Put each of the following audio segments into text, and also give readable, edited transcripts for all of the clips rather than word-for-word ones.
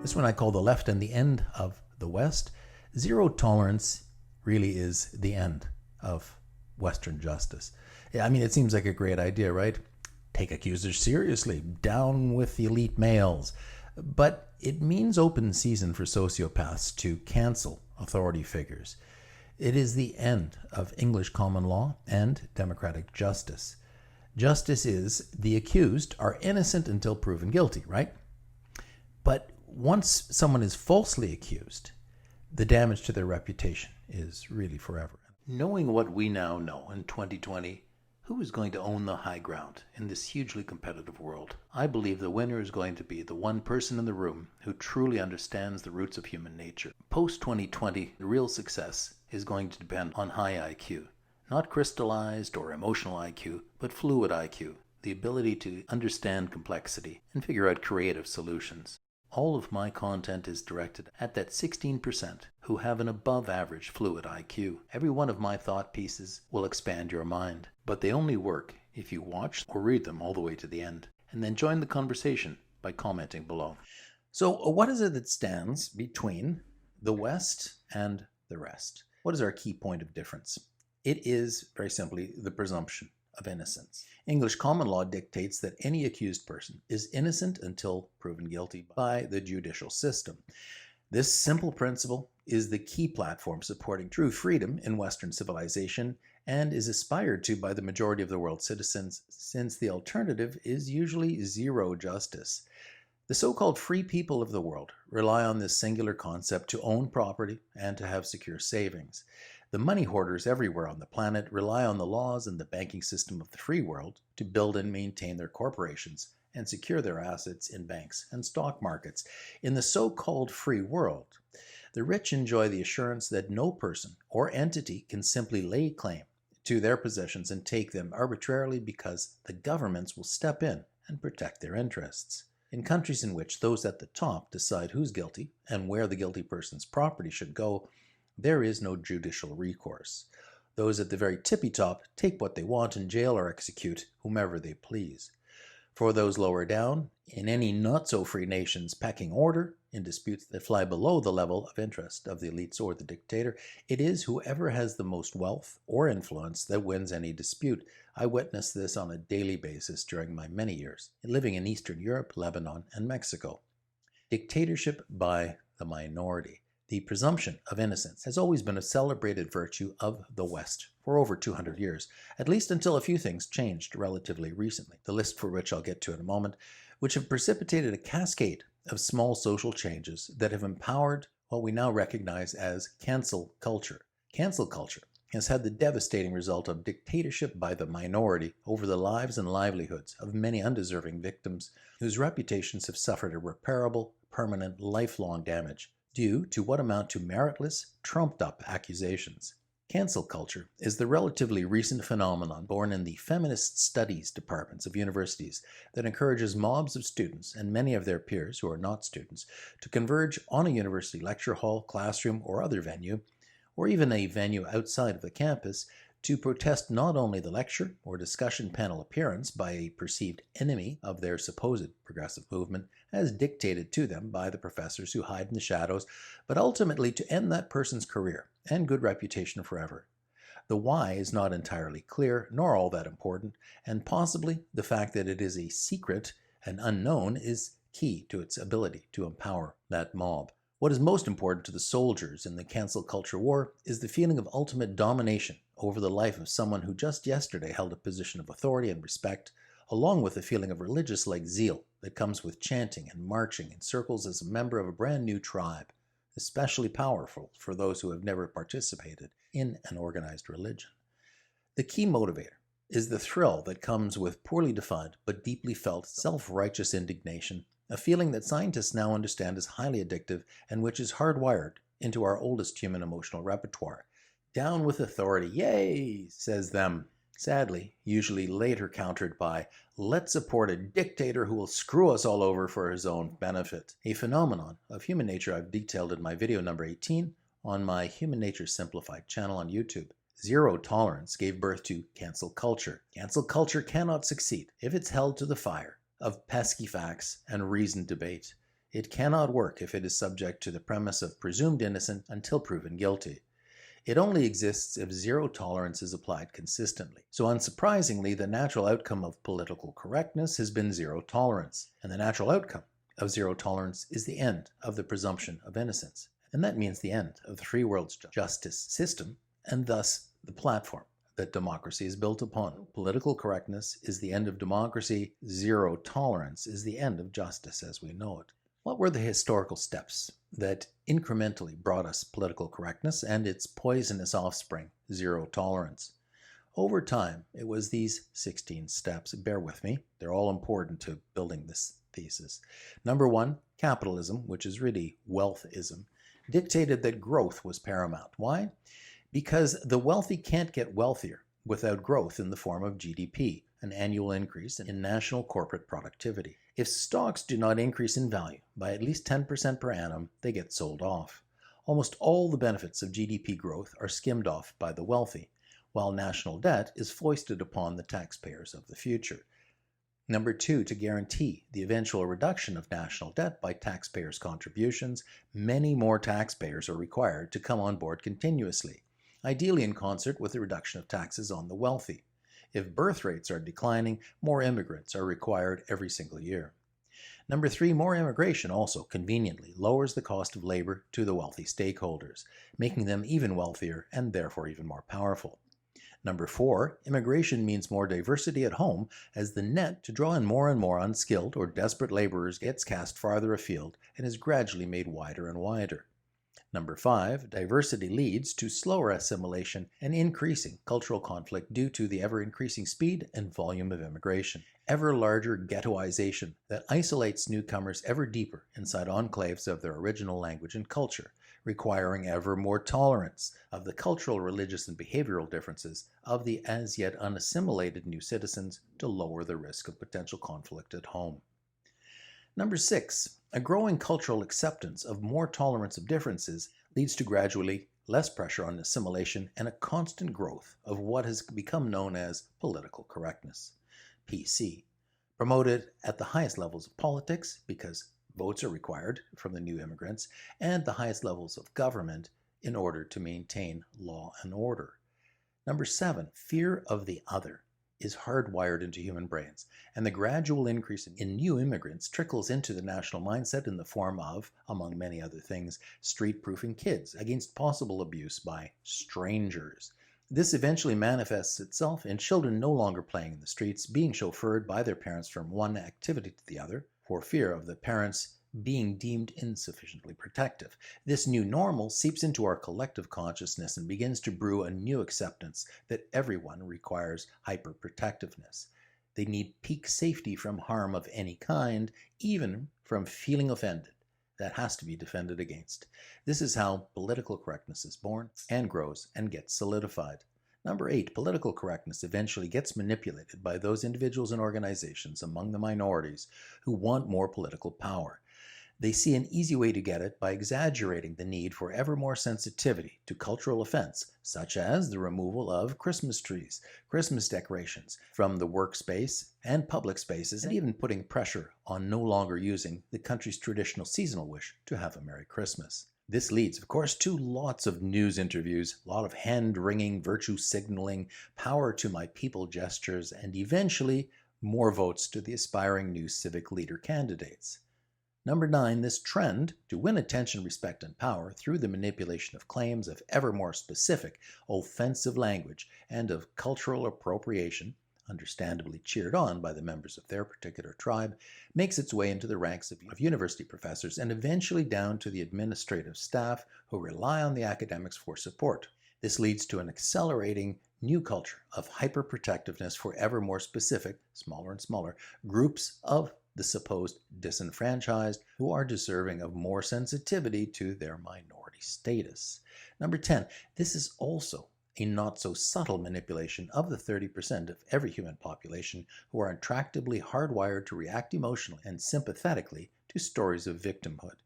This one I call the left and the end of the West. Zero tolerance really is the end of Western justice. Yeah, I mean, it seems like a great idea, right? Take accusers seriously, down with the elite males. But it means open season for sociopaths to cancel authority figures. It is the end of English common law and democratic justice. Justice is the accused are innocent until proven guilty, right? But once someone is falsely accused, the damage to their reputation is really forever. Knowing what we now know in 2020, who is going to own the high ground in this hugely competitive world? I believe the winner is going to be the one person in the room who truly understands the roots of human nature. Post-2020, the real success is going to depend on high IQ. Not crystallized or emotional IQ, but fluid IQ, the ability to understand complexity and figure out creative solutions. All of my content is directed at that 16% who have an above average fluid IQ. Every one of my thought pieces will expand your mind, but they only work if you watch or read them all the way to the end, and then join the conversation by commenting below. So what is it that stands between the West and the rest? What is our key point of difference? It is, very simply, the presumption of innocence. English common law dictates that any accused person is innocent until proven guilty by the judicial system. This simple principle is the key platform supporting true freedom in Western civilization and is aspired to by the majority of the world's citizens, since the alternative is usually zero justice. The so-called free people of the world rely on this singular concept to own property and to have secure savings. The money hoarders everywhere on the planet rely on the laws and the banking system of the free world to build and maintain their corporations and secure their assets in banks and stock markets. In the so-called free world, the rich enjoy the assurance that no person or entity can simply lay claim to their possessions and take them arbitrarily because the governments will step in and protect their interests. In countries in which those at the top decide who's guilty and where the guilty person's property should go, there is no judicial recourse. Those at the very tippy top take what they want and jail or execute whomever they please. For those lower down, in any not-so-free nation's pecking order, in disputes that fly below the level of interest of the elites or the dictator, it is whoever has the most wealth or influence that wins any dispute. I witnessed this on a daily basis during my many years living in Eastern Europe, Lebanon, and Mexico. Dictatorship by the minority. The presumption of innocence has always been a celebrated virtue of the West for over 200 years, at least until a few things changed relatively recently, the list for which I'll get to in a moment, which have precipitated a cascade of small social changes that have empowered what we now recognize as cancel culture. Cancel culture has had the devastating result of dictatorship by the minority over the lives and livelihoods of many undeserving victims whose reputations have suffered irreparable, permanent, lifelong damage due to what amount to meritless, trumped-up accusations. Cancel culture is the relatively recent phenomenon born in the feminist studies departments of universities that encourages mobs of students and many of their peers who are not students to converge on a university lecture hall, classroom, or other venue, or even a venue outside of the campus, to protest not only the lecture or discussion panel appearance by a perceived enemy of their supposed progressive movement, as dictated to them by the professors who hide in the shadows, but ultimately to end that person's career and good reputation forever. The why is not entirely clear, nor all that important, and possibly the fact that it is a secret and unknown is key to its ability to empower that mob. What is most important to the soldiers in the cancel culture war is the feeling of ultimate domination over the life of someone who just yesterday held a position of authority and respect, along with the feeling of religious-like zeal that comes with chanting and marching in circles as a member of a brand new tribe, especially powerful for those who have never participated in an organized religion. The key motivator is the thrill that comes with poorly defined but deeply felt self-righteous indignation, a feeling that scientists now understand is highly addictive and which is hardwired into our oldest human emotional repertoire. Down with authority, yay, says them. Sadly, usually later countered by, let's support a dictator who will screw us all over for his own benefit. A phenomenon of human nature I've detailed in my video number 18 on my Human Nature Simplified channel on YouTube. Zero tolerance gave birth to cancel culture. Cancel culture cannot succeed if it's held to the fire of pesky facts and reasoned debate. It cannot work if it is subject to the premise of presumed innocent until proven guilty. It only exists if zero tolerance is applied consistently. So unsurprisingly, the natural outcome of political correctness has been zero tolerance, and the natural outcome of zero tolerance is the end of the presumption of innocence. And that means the end of the free world's justice system, and thus the platform that democracy is built upon. Political correctness is the end of democracy. Zero tolerance is the end of justice as we know it. What were the historical steps that incrementally brought us political correctness and its poisonous offspring, zero tolerance? Over time, it was these 16 steps. Bear with me. They're all important to building this thesis. Number one, capitalism, which is really wealthism, dictated that growth was paramount. Why? Because the wealthy can't get wealthier without growth in the form of GDP, an annual increase in national corporate productivity. If stocks do not increase in value by at least 10% per annum, they get sold off. Almost all the benefits of GDP growth are skimmed off by the wealthy, while national debt is foisted upon the taxpayers of the future. Number two, to guarantee the eventual reduction of national debt by taxpayers' contributions, many more taxpayers are required to come on board continuously, ideally in concert with the reduction of taxes on the wealthy. If birth rates are declining, more immigrants are required every single year. Number three, more immigration also conveniently lowers the cost of labor to the wealthy stakeholders, making them even wealthier and therefore even more powerful. Number four, immigration means more diversity at home as the net to draw in more and more unskilled or desperate laborers gets cast farther afield and is gradually made wider and wider. Number five, diversity leads to slower assimilation and increasing cultural conflict due to the ever-increasing speed and volume of immigration. Ever larger ghettoization that isolates newcomers ever deeper inside enclaves of their original language and culture, requiring ever more tolerance of the cultural, religious, and behavioral differences of the as yet unassimilated new citizens to lower the risk of potential conflict at home. Number six, a growing cultural acceptance of more tolerance of differences leads to gradually less pressure on assimilation and a constant growth of what has become known as political correctness, PC, promoted at the highest levels of politics because votes are required from the new immigrants and the highest levels of government in order to maintain law and order. Number seven, fear of the other is hardwired into human brains, and the gradual increase in new immigrants trickles into the national mindset in the form of, among many other things, street-proofing kids against possible abuse by strangers. This eventually manifests itself in children no longer playing in the streets, being chauffeured by their parents from one activity to the other, for fear of the parents being deemed insufficiently protective. This new normal seeps into our collective consciousness and begins to brew a new acceptance that everyone requires hyperprotectiveness. They need peak safety from harm of any kind, even from feeling offended. That has to be defended against. This is how political correctness is born and grows and gets solidified. Number eight, political correctness eventually gets manipulated by those individuals and organizations among the minorities who want more political power. They see an easy way to get it by exaggerating the need for ever more sensitivity to cultural offense, such as the removal of Christmas trees, Christmas decorations from the workspace and public spaces, and even putting pressure on no longer using the country's traditional seasonal wish to have a Merry Christmas. This leads, of course, to lots of news interviews, a lot of hand-wringing, virtue signaling, power to my people gestures, and eventually more votes to the aspiring new civic leader candidates. Number nine, this trend to win attention, respect, and power through the manipulation of claims of ever more specific, offensive language and of cultural appropriation, understandably cheered on by the members of their particular tribe, makes its way into the ranks of university professors and eventually down to the administrative staff who rely on the academics for support. This leads to an accelerating new culture of hyperprotectiveness for ever more specific, smaller and smaller, groups of the supposed disenfranchised who are deserving of more sensitivity to their minority status. Number 10, this is also a not so subtle manipulation of the 30% of every human population who are intractably hardwired to react emotionally and sympathetically to stories of victimhood,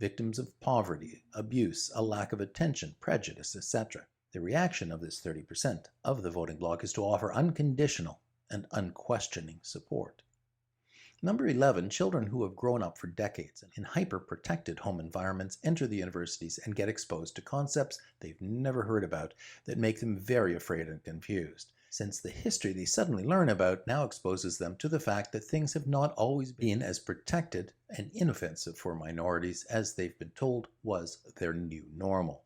victims of poverty, abuse, a lack of attention, prejudice, etc. The reaction of this 30% of the voting bloc is to offer unconditional and unquestioning support. Number 11, children who have grown up for decades in hyper-protected home environments enter the universities and get exposed to concepts they've never heard about that make them very afraid and confused, since the history they suddenly learn about now exposes them to the fact that things have not always been as protected and inoffensive for minorities as they've been told was their new normal.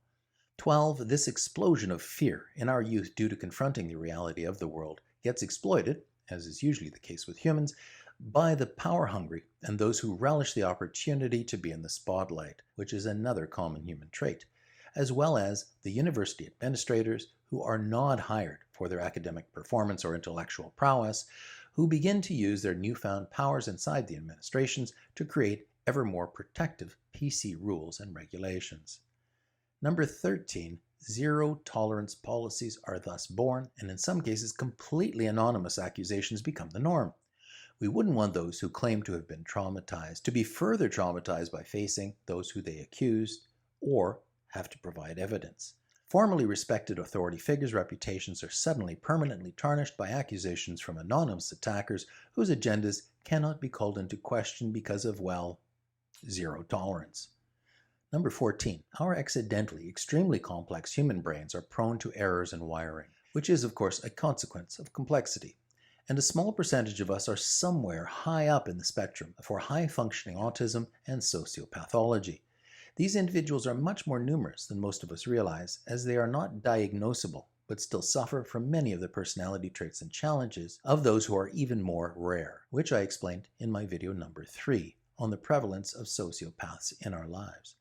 12, this explosion of fear in our youth due to confronting the reality of the world gets exploited, as is usually the case with humans, by the power-hungry and those who relish the opportunity to be in the spotlight, which is another common human trait, as well as the university administrators who are not hired for their academic performance or intellectual prowess, who begin to use their newfound powers inside the administrations to create ever more protective PC rules and regulations. Number 13, zero-tolerance policies are thus born, and in some cases completely anonymous accusations become the norm. We wouldn't want those who claim to have been traumatized to be further traumatized by facing those who they accused or have to provide evidence. Formerly respected authority figures' reputations are suddenly permanently tarnished by accusations from anonymous attackers whose agendas cannot be called into question because of, well, zero tolerance. Number 14, our accidentally extremely complex human brains are prone to errors in wiring, which is, of course, a consequence of complexity. And a small percentage of us are somewhere high up in the spectrum for high-functioning autism and sociopathology. These individuals are much more numerous than most of us realize, as they are not diagnosable, but still suffer from many of the personality traits and challenges of those who are even more rare, which I explained in my video number 3 on the prevalence of sociopaths in our lives.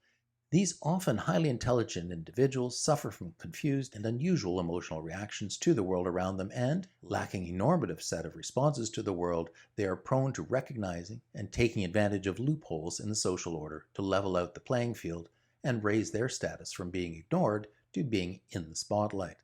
These often highly intelligent individuals suffer from confused and unusual emotional reactions to the world around them, and, lacking a normative set of responses to the world, they are prone to recognizing and taking advantage of loopholes in the social order to level out the playing field and raise their status from being ignored to being in the spotlight.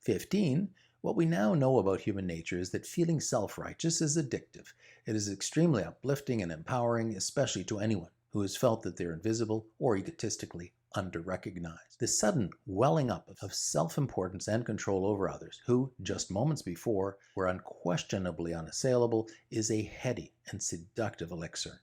15. What we now know about human nature is that feeling self-righteous is addictive. It is extremely uplifting and empowering, especially to anyone who has felt that they're invisible or egotistically under-recognized. The sudden welling up of self-importance and control over others, who, just moments before, were unquestionably unassailable, is a heady and seductive elixir.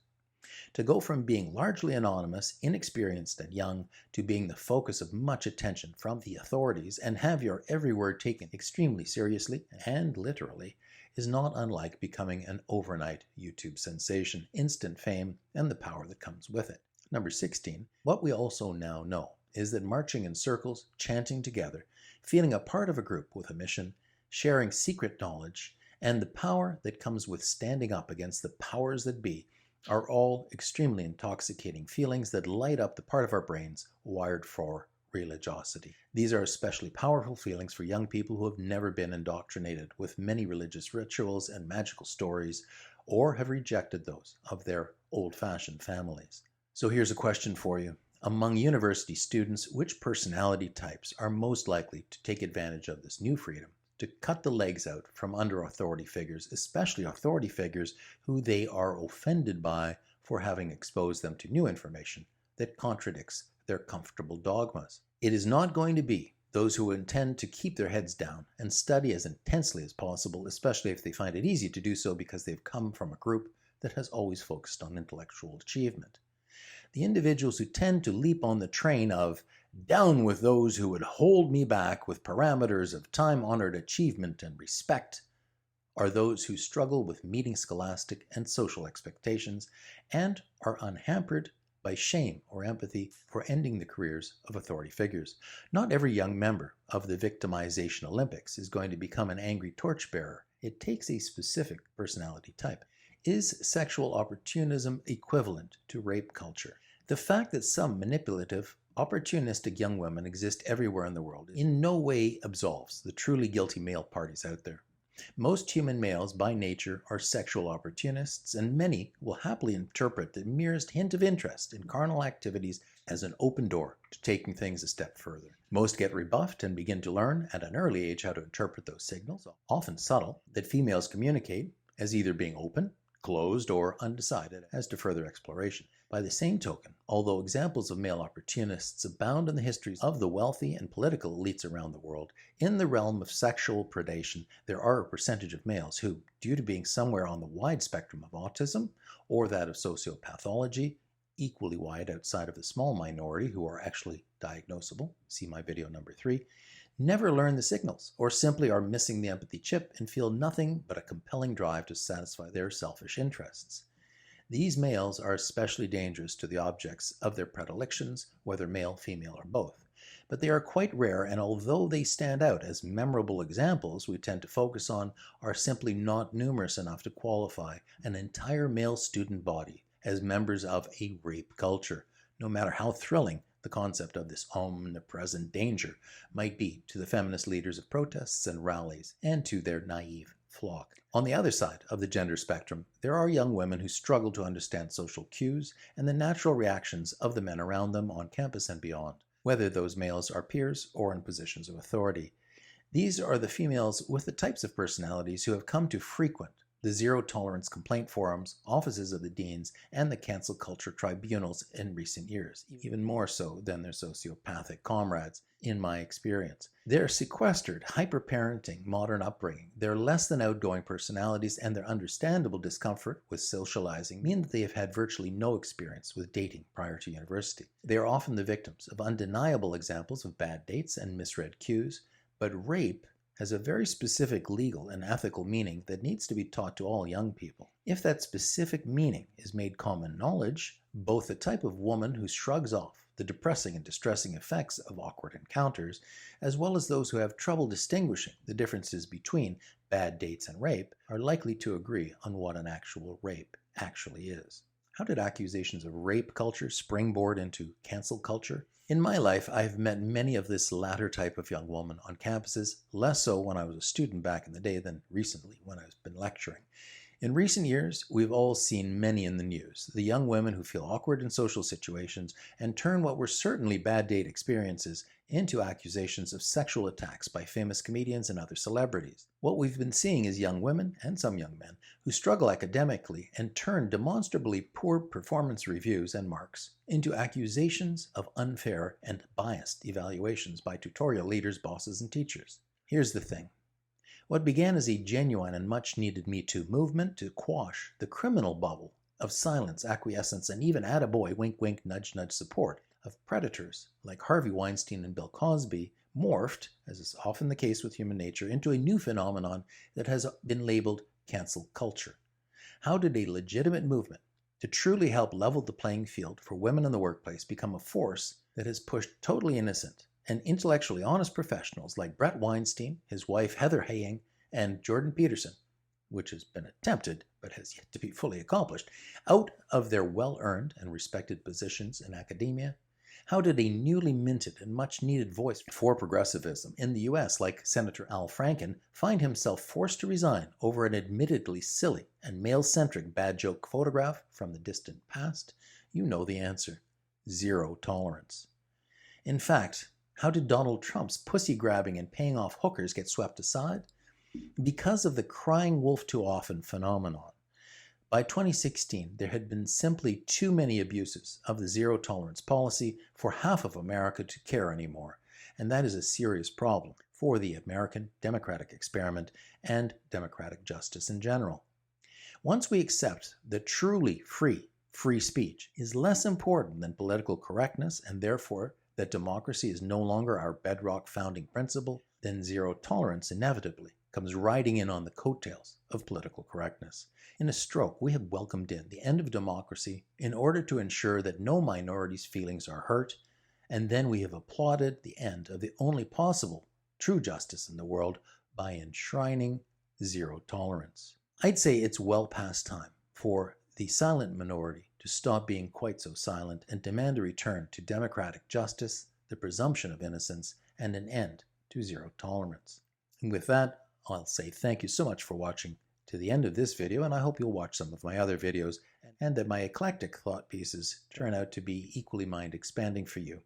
To go from being largely anonymous, inexperienced, and young, to being the focus of much attention from the authorities and have your every word taken extremely seriously and literally, is not unlike becoming an overnight YouTube sensation, instant fame, and the power that comes with it. Number 16, what we also now know is that marching in circles, chanting together, feeling a part of a group with a mission, sharing secret knowledge, and the power that comes with standing up against the powers that be are all extremely intoxicating feelings that light up the part of our brains wired for religiosity. These are especially powerful feelings for young people who have never been indoctrinated with many religious rituals and magical stories, or have rejected those of their old-fashioned families. So here's a question for you. Among university students, which personality types are most likely to take advantage of this new freedom to cut the legs out from under authority figures, especially authority figures who they are offended by for having exposed them to new information that contradicts their comfortable dogmas? It is not going to be those who intend to keep their heads down and study as intensely as possible, especially if they find it easy to do so because they've come from a group that has always focused on intellectual achievement. The individuals who tend to leap on the train of down with those who would hold me back with parameters of time-honored achievement and respect are those who struggle with meeting scholastic and social expectations and are unhampered by shame or empathy for ending the careers of authority figures. Not every young member of the victimization Olympics is going to become an angry torchbearer. It takes a specific personality type. Is sexual opportunism equivalent to rape culture? The fact that some manipulative, opportunistic young women exist everywhere in the world in no way absolves the truly guilty male parties out there. Most human males by nature are sexual opportunists, and many will happily interpret the merest hint of interest in carnal activities as an open door to taking things a step further. Most get rebuffed and begin to learn at an early age how to interpret those signals, often subtle, that females communicate as either being open, closed or undecided as to further exploration. By the same token, although examples of male opportunists abound in the histories of the wealthy and political elites around the world, in the realm of sexual predation, there are a percentage of males who, due to being somewhere on the wide spectrum of autism or that of sociopathology, equally wide outside of the small minority who are actually diagnosable, see my video number 3, never learn the signals or simply are missing the empathy chip and feel nothing but a compelling drive to satisfy their selfish interests. These males are especially dangerous to the objects of their predilections, whether male, female, or both. But they are quite rare, and although they stand out as memorable examples we tend to focus on, are simply not numerous enough to qualify an entire male student body as members of a rape culture, no matter how thrilling the concept of this omnipresent danger might be to the feminist leaders of protests and rallies and to their naive flock. On the other side of the gender spectrum, there are young women who struggle to understand social cues and the natural reactions of the men around them on campus and beyond, whether those males are peers or in positions of authority. These are the females with the types of personalities who have come to frequent the zero-tolerance complaint forums, offices of the deans, and the cancel culture tribunals in recent years, even more so than their sociopathic comrades, in my experience. Their sequestered, hyper-parenting, modern upbringing, their less than outgoing personalities, and their understandable discomfort with socializing mean that they have had virtually no experience with dating prior to university. They are often the victims of undeniable examples of bad dates and misread cues, but rape has a very specific legal and ethical meaning that needs to be taught to all young people. If that specific meaning is made common knowledge, both the type of woman who shrugs off the depressing and distressing effects of awkward encounters, as well as those who have trouble distinguishing the differences between bad dates and rape, are likely to agree on what an actual rape actually is. How did accusations of rape culture springboard into cancel culture? In my life, I've met many of this latter type of young woman on campuses, less so when I was a student back in the day than recently when I've been lecturing. In recent years, we've all seen many in the news, the young women who feel awkward in social situations and turn what were certainly bad date experiences into accusations of sexual attacks by famous comedians and other celebrities. What we've been seeing is young women, and some young men, who struggle academically and turn demonstrably poor performance reviews and marks into accusations of unfair and biased evaluations by tutorial leaders, bosses, and teachers. Here's the thing. What began as a genuine and much-needed Me Too movement to quash the criminal bubble of silence, acquiescence, and even attaboy, wink-wink, nudge-nudge support of predators like Harvey Weinstein and Bill Cosby morphed, as is often the case with human nature, into a new phenomenon that has been labeled cancel culture. How did a legitimate movement to truly help level the playing field for women in the workplace become a force that has pushed totally innocent and intellectually honest professionals like Brett Weinstein, his wife Heather Heying, and Jordan Peterson, which has been attempted but has yet to be fully accomplished, out of their well-earned and respected positions in academia? How did a newly minted and much-needed voice for progressivism in the U.S., like Senator Al Franken, find himself forced to resign over an admittedly silly and male-centric bad joke photograph from the distant past? You know the answer. Zero tolerance. In fact, how did Donald Trump's pussy-grabbing and paying off hookers get swept aside? Because of the crying wolf too often phenomenon. By 2016, there had been simply too many abuses of the zero-tolerance policy for half of America to care anymore, and that is a serious problem for the American democratic experiment and democratic justice in general. Once we accept that truly free speech is less important than political correctness, and therefore that democracy is no longer our bedrock founding principle, then zero tolerance inevitably comes riding in on the coattails of political correctness. In a stroke, we have welcomed in the end of democracy in order to ensure that no minority's feelings are hurt, and then we have applauded the end of the only possible true justice in the world by enshrining zero tolerance. I'd say it's well past time for the silent minority to stop being quite so silent and demand a return to democratic justice, the presumption of innocence, and an end to zero tolerance. And with that, I'll say thank you so much for watching to the end of this video, and I hope you'll watch some of my other videos and that my eclectic thought pieces turn out to be equally mind-expanding for you.